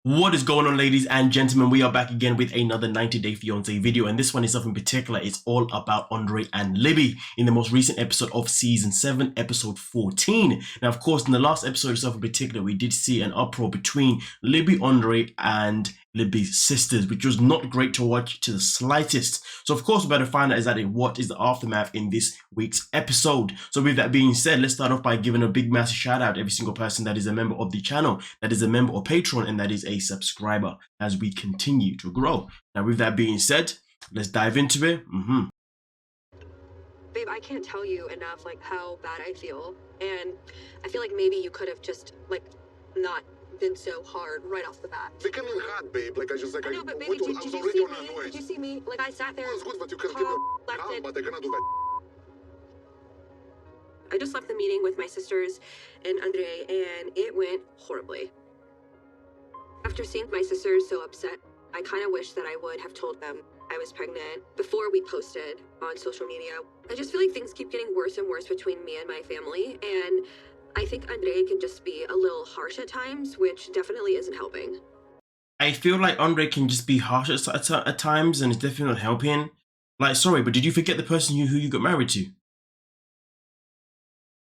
What is going on, ladies and gentlemen? We are back again with another 90-Day Fiance video, and this one is something particular. It's all about Andrei and Libby in the most recent episode of season 7, episode 14. Now, of course, in the last episode itself in particular, we did see an uproar between Libby, Andrei, and Libby's sisters, which was not great to watch to the slightest. So, of course, we're about to find out exactly what is the aftermath in this week's episode. So, with that being said, let's start off by giving a big, massive shout out to every single person that is a member of the channel, that is a member or patron, and that is a subscriber as we continue to grow. Now, with that being said, let's dive into it. Babe, I can't tell you enough like how bad I feel, and I feel like maybe you could have just like not been so hard right off the bat. They came in hot, babe. Like I know, but baby, did you see me? Did you see me? Like I sat there. Well, it's good, but you can keep it calm, but I cannot do that. I just left the meeting with my sisters and Andrei, and it went horribly. After seeing my sisters so upset, I kind of wish that I would have told them I was pregnant before we posted on social media. I just feel like things keep getting worse and worse between me and my family, and I think Andrei can just be a little harsh at times, which definitely isn't helping. I feel like Andrei can just be harsh at times, and it's definitely not helping. Like, sorry, but did you forget the person who you got married to?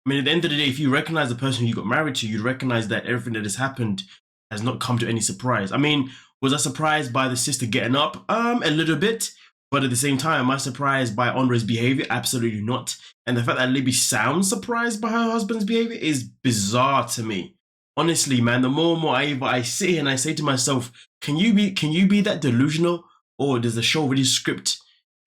I mean, at the end of the day, if you recognize the person you got married to, you'd recognize that everything that has happened has not come to any surprise. I mean, was I surprised by the sister getting up? A little bit. But at the same time, am I surprised by Andrei's behavior? Absolutely not. And the fact that Libby sounds surprised by her husband's behavior is bizarre to me. Honestly, man, the more and more I sit here and I say to myself, can you be that delusional? Or does the show really script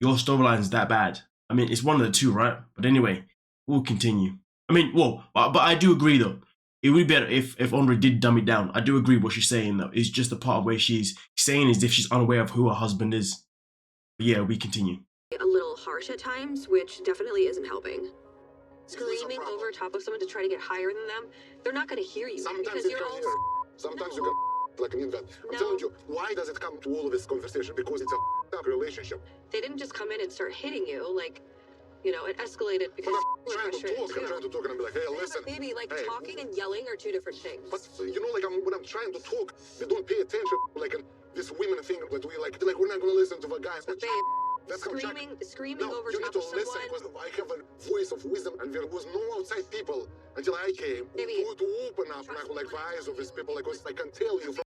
your storylines that bad? I mean, it's one of the two, right? But anyway, we'll continue. I mean, well, but I do agree though. It would be better if Andrei did dumb it down. I do agree what she's saying though. It's just the part where she's saying as if she's unaware of who her husband is. But yeah, we continue. A little harsh at times, which definitely isn't helping. Screaming over top of someone to try to get higher than them, they're not going to hear you. Sometimes you can hear. Sometimes you can, like, I mean that. I'm telling you, why does it come to all of this conversation? Because it's a relationship. They didn't just come in and start hitting you, like, you know, it escalated because I'm trying to talk and I'm like, hey, listen. But baby, like, hey, talking and yelling are two different things. But, you know, like, when I'm trying to talk, they don't pay attention. Like, this women thing that we like we're not going to listen to the guys. But babe, that's screaming no, over you top need of to listen someone. because I have a voice of wisdom and there was no outside people until I came to open up like the eyes of these people. Like, I can tell you.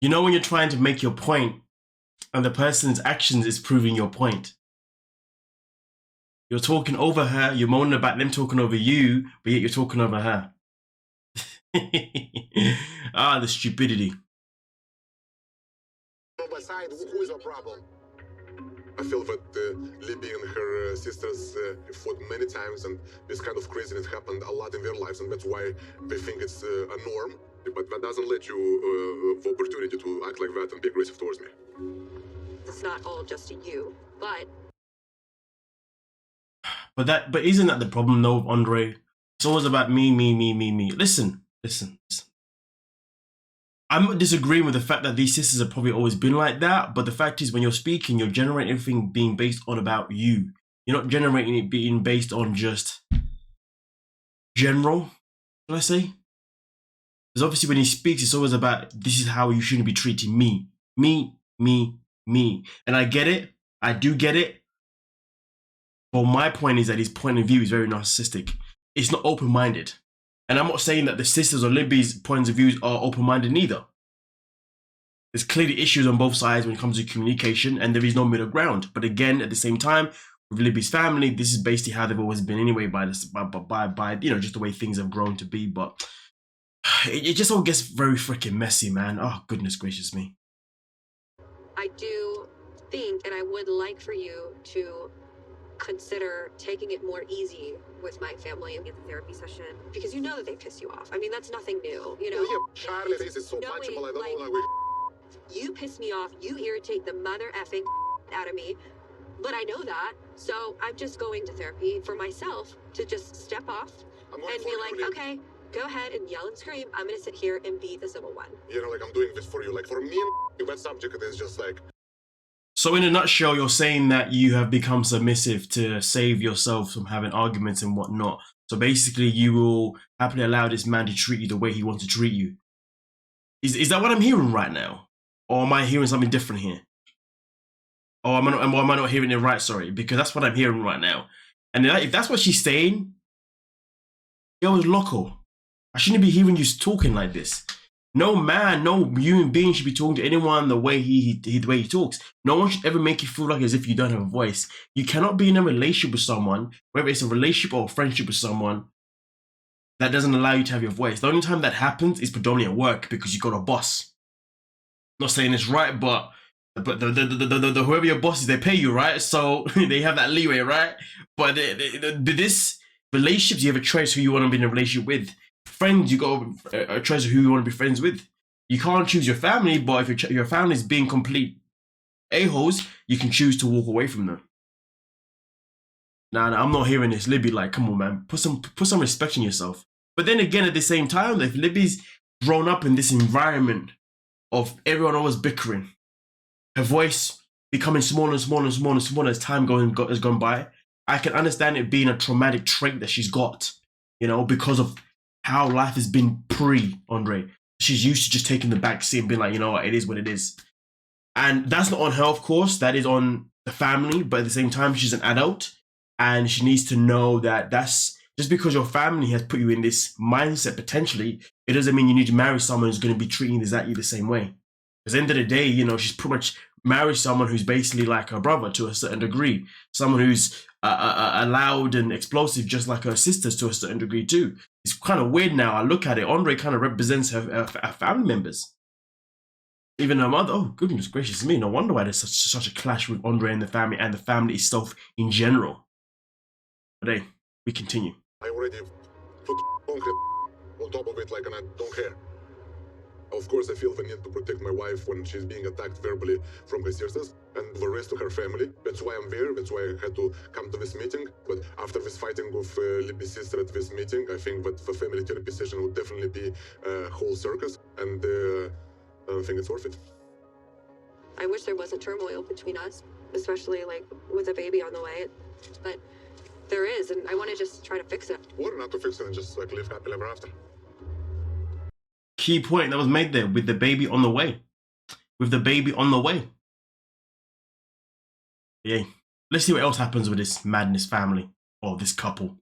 You know when you're trying to make your point and the person's actions is proving your point. You're talking over her, you're moaning about them talking over you, but yet you're talking over her. The stupidity. Beside, who is the problem? I feel that Libby and her sisters fought many times, and this kind of craziness happened a lot in their lives, and that's why they think it's a norm. But that doesn't let you the opportunity to act like that and be aggressive towards me. It's not all just you, but isn't that the problem though, Andrei? It's always about me. Listen. I'm not disagreeing with the fact that these sisters have probably always been like that, but the fact is when you're speaking, you're generating everything being based on about you. You're not generating it being based on just general, shall I say? Because obviously when he speaks, it's always about, this is how you shouldn't be treating me. Me. And I get it. I do get it. But my point is that his point of view is very narcissistic. It's not open-minded. And I'm not saying that the sisters or Libby's points of view are open-minded neither. There's clearly issues on both sides when it comes to communication, and there is no middle ground. But again, at the same time, with Libby's family, this is basically how they've always been anyway, by you know, just the way things have grown to be. But it just all gets very freaking messy, man. Oh, goodness gracious me. I do think, and I would like for you to consider taking it more easy with my family and get the therapy session, because you know that they piss you off. I mean, that's nothing new, you know. Well, yeah, Charlie is so punchable. I don't know. You piss me off. You irritate the mother effing out of me. But I know that, so I'm just going to therapy for myself to just step off and be like, okay, go ahead and yell and scream. I'm gonna sit here and be the civil one. You know, like, I'm doing this for you. Like, for me, that subject is just like. So in a nutshell, you're saying that you have become submissive to save yourself from having arguments and whatnot. So basically, you will happily allow this man to treat you the way he wants to treat you. Is that what I'm hearing right now? Or am I hearing something different here? Or am I not hearing it right? Sorry, because that's what I'm hearing right now. And if that's what she's saying, yo, it's loco. I shouldn't be hearing you talking like this. No man, no human being should be talking to anyone the way the way he talks. No one should ever make you feel like as if you don't have a voice. You cannot be in a relationship with someone, whether it's a relationship or a friendship with someone, that doesn't allow you to have your voice. The only time that happens is predominantly at work because you got a boss. Not saying it's right, but the whoever your boss is, they pay you, right? So they have that leeway, right? But this relationships, you have a choice who you want to be in a relationship with. Friends, you got a choice of who you want to be friends with. You can't choose your family, but if your family is being complete a-holes, you can choose to walk away from them. Nah, I'm not hearing this. Libby, like, come on, man. Put some respect in yourself. But then again, at the same time, if Libby's grown up in this environment of everyone always bickering, her voice becoming smaller and smaller and smaller and smaller as time has gone by, I can understand it being a traumatic trait that she's got, you know, because of how life has been pre-Andrei. She's used to just taking the back seat and being like, you know what, it is what it is. And that's not on her, of course. That is on the family. But at the same time, she's an adult. And she needs to know that that's just because your family has put you in this mindset, potentially, it doesn't mean you need to marry someone who's going to be treating you exactly the same way. At the end of the day, you know, she's pretty much married someone who's basically like her brother to a certain degree. Someone who's loud and explosive, just like her sisters to a certain degree too. It's kind of weird now. I look at it. Andrei kind of represents her family members. Even her mother. Oh, goodness gracious me. No wonder why there's such a clash with Andrei and the family itself in general. But hey, we continue. I already put concrete on top of it, like, and I don't care. Of course, I feel the need to protect my wife when she's being attacked verbally from her sisters and the rest of her family. That's why I'm there. That's why I had to come to this meeting. But after this fighting with Libby's sister at this meeting, I think that the family therapy session would definitely be a whole circus, and I don't think it's worth it. I wish there wasn't turmoil between us, especially like with a baby on the way. But there is, and I want to just try to fix it. Or not to fix it and just like live happily ever after. Key point that was made there, with the baby on the way. With the baby on the way. Yeah. Let's see what else happens with this madness family, or this couple.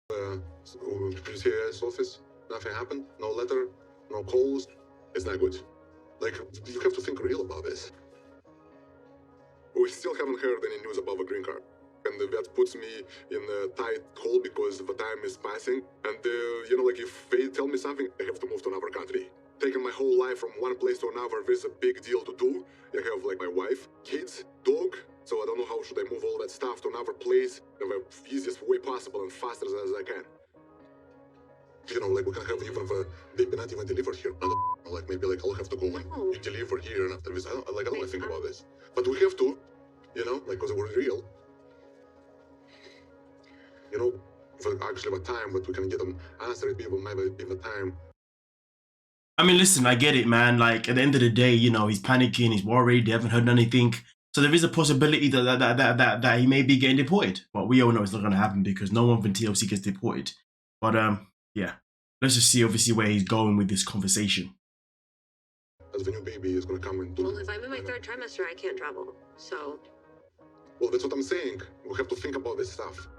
PCS office, nothing happened, no letter, no calls. It's not good. Like, you have to think real about this. We still haven't heard any news about a green card. And that puts me in a tight hole because the time is passing. And, you know, like, if they tell me something, I have to move to another country. Taking my whole life from one place to another, this is a big deal to do. I have, like, my wife, kids, dog. So I don't know how should I move all that stuff to another place in the easiest way possible and fastest as I can. You know, like, we can have even the baby not even delivered here. I don't know, like, maybe, like, I'll have to go and you deliver here, and after this, I don't want to think about this. But we have to, you know, like, because we're real. You know, for actually the time that we can get them answered, people might be the time. I mean, listen, I get it, man. Like, at the end of the day, you know, he's panicking, he's worried, they haven't heard anything. So there is a possibility that he may be getting deported. But we all know it's not going to happen because no one from TLC gets deported. But, yeah. Let's just see, obviously, where he's going with this conversation. As the new baby is going to come into... Well, if I'm in my third trimester, I can't travel, so... Well, that's what I'm saying. We have to think about this stuff.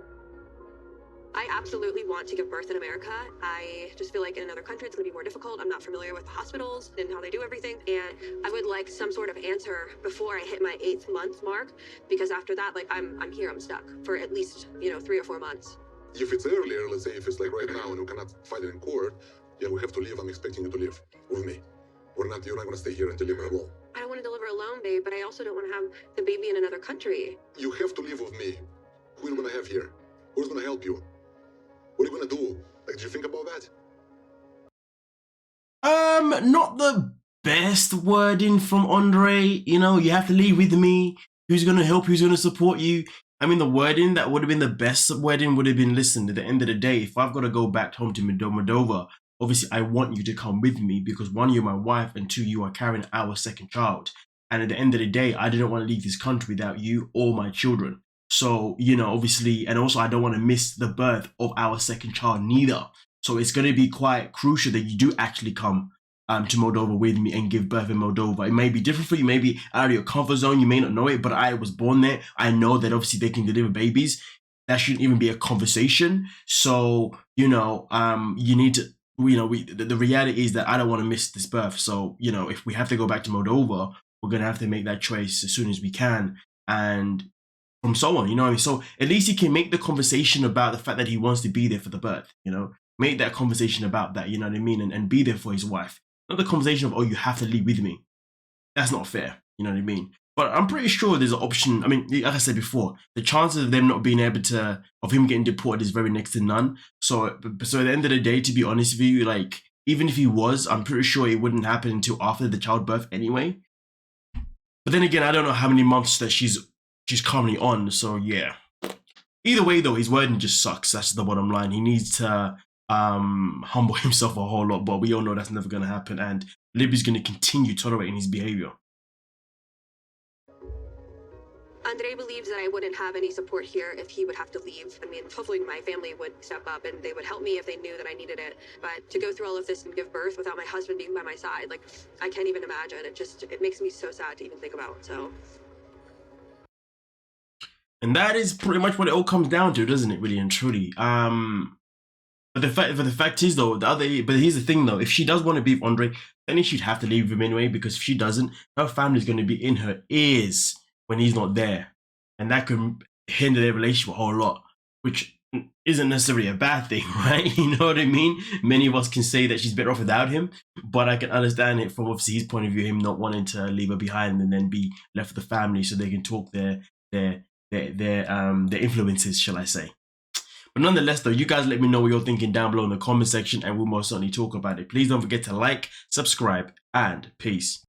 I absolutely want to give birth in America. I just feel like in another country it's going to be more difficult. I'm not familiar with the hospitals and how they do everything. And I would like some sort of answer before I hit my 8th month mark. Because after that, like, I'm here, I'm stuck for at least, you know, 3 or 4 months. If it's earlier, let's say if it's like right now and we cannot fight it in court, yeah, we have to leave. I'm expecting you to live with me. You're not going to stay here and deliver alone. I don't want to deliver alone, babe, but I also don't want to have the baby in another country. You have to live with me. Who are you going to have here? Who's going to help you? What are you going to do? Like, did you think about that? Not the best wording from Andrei. You know, you have to leave with me. Who's going to help? Who's going to support you? I mean, the wording that would have been the best wording would have been, listen, at the end of the day, if I've got to go back home to Moldova, obviously I want you to come with me because 1, you're my wife, and 2, you are carrying our second child. And at the end of the day, I didn't want to leave this country without you or my children. So, you know, obviously, and also I don't want to miss the birth of our second child neither. So it's going to be quite crucial that you do actually come to Moldova with me and give birth in Moldova. It may be different for you, maybe out of your comfort zone, you may not know it, but I was born there. I know that obviously they can deliver babies. That shouldn't even be a conversation. So, you know, you need to, you know, the reality is that I don't want to miss this birth. So, you know, if we have to go back to Moldova, we're going to have to make that choice as soon as we can. And from so on, you know what I mean? So at least he can make the conversation about the fact that he wants to be there for the birth, you know? Make that conversation about that, you know what I mean? And be there for his wife. Not the conversation of, oh, you have to leave with me. That's not fair, you know what I mean? But I'm pretty sure there's an option. I mean, like I said before, the chances of them not being able to, of him getting deported is very next to none. So at the end of the day, to be honest with you, like, even if he was, I'm pretty sure it wouldn't happen until after the childbirth anyway. But then again, I don't know how many months that she's currently on, so yeah. Either way though, his wording just sucks. That's the bottom line. He needs to humble himself a whole lot, but we all know that's never going to happen, and Libby's going to continue tolerating his behavior. Andrei believes that I wouldn't have any support here if he would have to leave. I mean, hopefully my family would step up and they would help me if they knew that I needed it. But to go through all of this and give birth without my husband being by my side, like, I can't even imagine. It makes me so sad to even think about, so. And that is pretty much what it all comes down to, doesn't it, really and truly? But the fact is though, but here's the thing though, if she does want to be with Andrei, then she'd have to leave him anyway, because if she doesn't, her family's going to be in her ears when he's not there. And that could hinder their relationship a whole lot, which isn't necessarily a bad thing, right? You know what I mean? Many of us can say that she's better off without him, but I can understand it from obviously his point of view, him not wanting to leave her behind and then be left with the family so they can talk their influences, shall I say. But nonetheless though, you guys let me know what you're thinking down below in the comment section, and we'll most certainly talk about it. Please don't forget to like, subscribe, and peace.